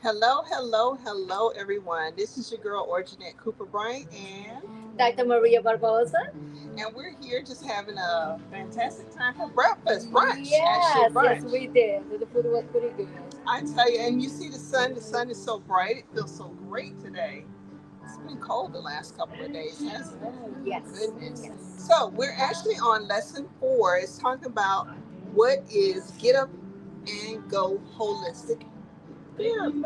Hello, hello, hello, everyone. This is your girl, Orjanette Cooper Bryant, Dr. Maria Barbosa. and we're here just having a fantastic time for breakfast, brunch, actually, Yes, brunch. we did. The food was pretty good. I tell you, and you see the sun is so bright. It feels so great today. It's been cold the last couple of days, hasn't it? Oh, yes. Goodness. Yes. So, we're actually on lesson 4. It's talking about what is get up and go holistic therapy.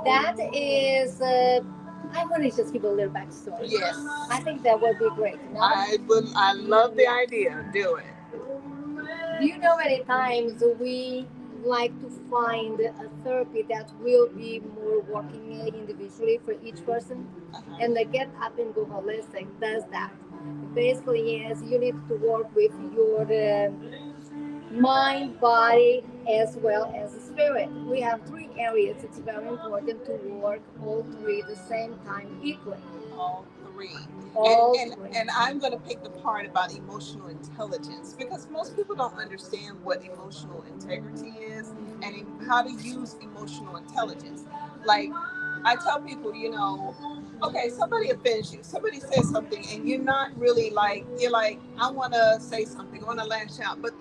That is, I want to just give a little backstory. Yes. I think that would be great. No? I love the idea. Do it. Do you know many times we like to find a therapy that will be more working individually for each person? And the Get Up and Go Holistic does that. Basically, yes, you need to work with your mind, body, as well as the spirit. We have three areas. It's very important to work all three at the same time equally. All three. All three. And I'm going to pick the part about emotional intelligence because most people don't understand what emotional integrity is and how to use emotional intelligence. Like, I tell people, okay, somebody offends you, somebody says something, and you're not really like, you're like, I want to say something, I want to lash out. But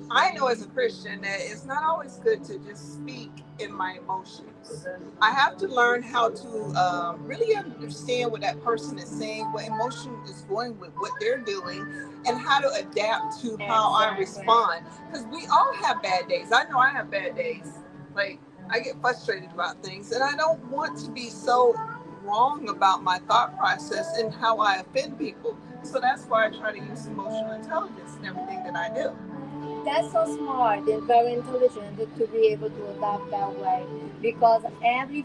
I know as a Christian that it's not always good to just speak in my emotions. I have to learn how to really understand what that person is saying, what emotion is going with what they're doing, and how to adapt to how I respond. Because we all have bad days. I know I have bad days. Like, I get frustrated about things, and I don't want to be so wrong about my thought process and how I offend people. So that's why I try to use emotional intelligence in everything that I do. That's so smart and very intelligent to be able to adapt that way because every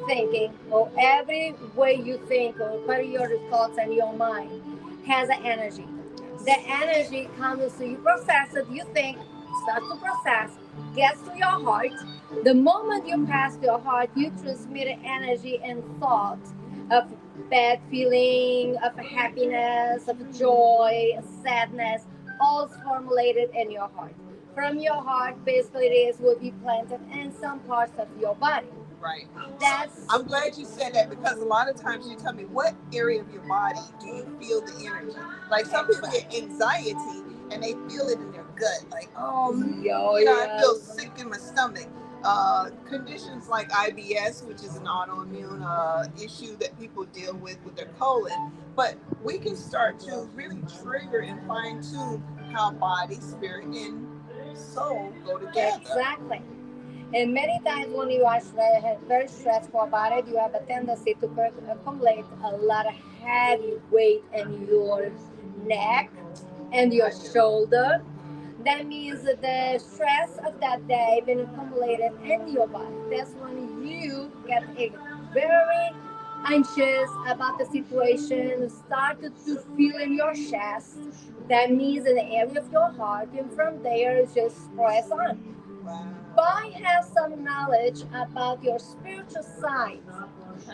thinking or every way you think or put your thoughts and your mind has an energy. The energy comes to you process it, you think, start to process, gets to your heart. The moment you pass your heart, you transmit energy and thought of bad feeling, of happiness, of joy, sadness, all formulated in your heart. From your heart, basically, it is will be planted in some parts of your body. Right. That's I'm glad you said that because a lot of times you tell me what area of your body do you feel the energy? Like some people get anxiety and they feel it in their gut. Like, I feel sick in my stomach. Conditions like IBS, which is an autoimmune issue that people deal with their colon. But we can start to really trigger and fine tune how body, spirit, and soul go together. Exactly. And many times when you are very stressful about it, you have a tendency to accumulate a lot of heavy weight in your neck and your shoulder. That means that the stress of that day been accumulated in your body. That's when you get very anxious about the situation, start to feel in your chest. That means in the area of your heart, and from there just press on. But have some knowledge about your spiritual side.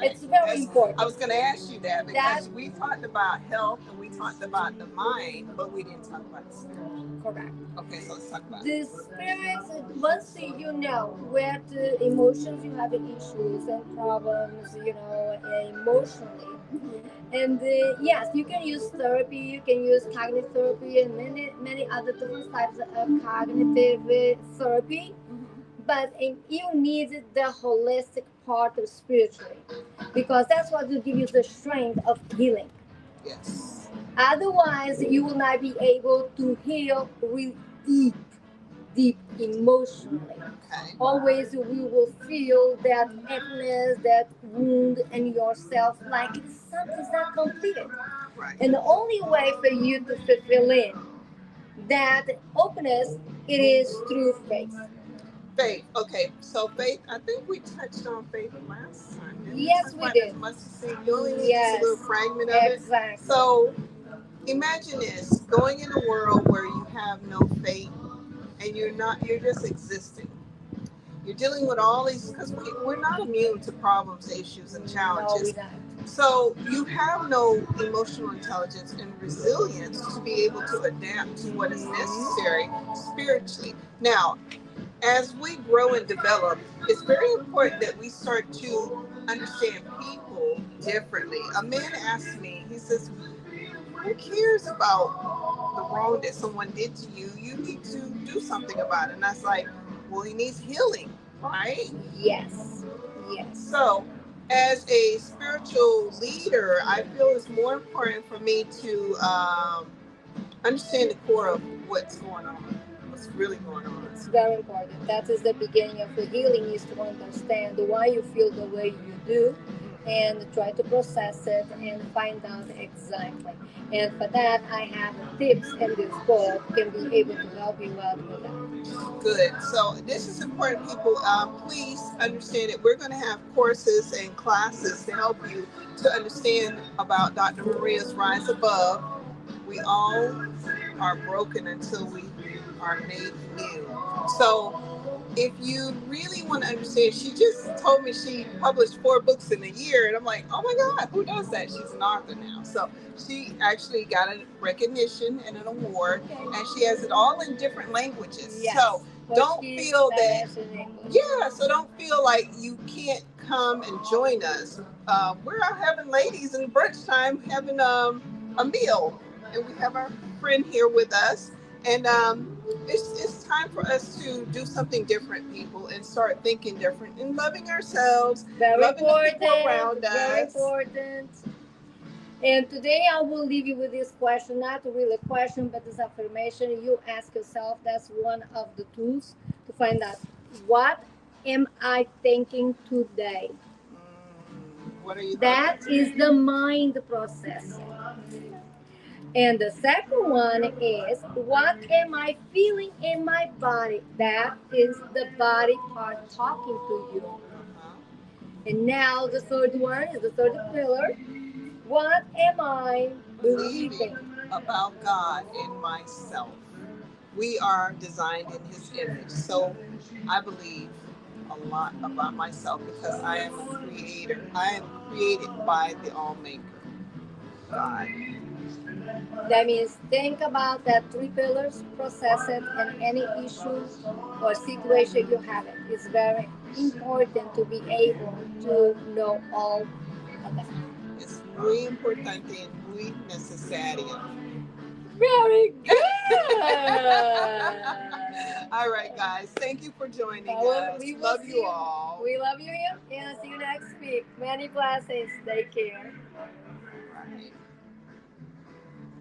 It's very important. I was going to ask you that because we talked about health and we talked about the mind, but we didn't talk about the spirit. Correct. Okay, so let's talk about the spirit. Once you know where the emotions you have issues and problems, emotionally. And yes, you can use therapy. You can use cognitive therapy and many other different types of cognitive therapy. But you need the holistic part of spiritually because that's what will give you the strength of healing. Yes. Otherwise, you will not be able to heal really deep emotionally. Okay. Always we will feel that emptiness, that wound in yourself, like something's not completed. Right. And the only way for you to fulfill in that openness, it is through faith. Faith. Okay, so faith. I think we touched on faith last time. Yes, we did. You only need just a little fragment of it. Exactly. So imagine this: going in a world where you have no faith and you're just existing. You're dealing with all these because we're not immune to problems, issues, and challenges. No, we don't. So you have no emotional intelligence and resilience to be able to adapt to what is necessary spiritually. Now, as we grow and develop, it's very important that we start to understand people differently. A man asked me, he says, who cares about the wrong that someone did to you? You need to do something about it. And I was like, well, he needs healing, right? Yes. Yes. So, as a spiritual leader, I feel it's more important for me to understand the core of what's going on, what's really going on. It's very important. That is the beginning of the healing, is to understand why you feel the way you do and try to process it and find out exactly. And for that, I have tips in this book can be able to help you out with that. Good. So this is important, people. Please understand that we're going to have courses and classes to help you to understand about Dr. Maria's Rise Above. We all are broken until we are made new. So if you really want to understand, she just told me she published 4 books in a year, and I'm like, oh my God, who does that? She's an author now. So she actually got a recognition and an award, and she has it all in different languages. Yes. So don't Portuguese, feel that, Spanish, and English. yeah, so don't feel like you can't come and join us. We're out having ladies in brunch time having a meal, and we have our friend here with us. And it's time for us to do something different, people, and start thinking different and loving ourselves, Very loving the people important. around Very us. important. And today I will leave you with this question, not really a question, but this affirmation you ask yourself. That's one of the tools to find out what am I thinking today. What are you That thinking? is the mind process. And the second one is what am I feeling in my body? That is the body part talking to you. And now the third one is the third pillar. What am I believing? About God and myself. We are designed in His image. So I believe a lot about myself because I am a creator. I am created by the Allmaker, God. That means think about that three pillars, process it, and any issue or situation you have it. It's very important to be able to know all of that. Es muy importante y muy necesario. Very good. All right, guys. Thank you for joining us. We will Love see you all. We love you here and see you next week. Many blessings. Take care.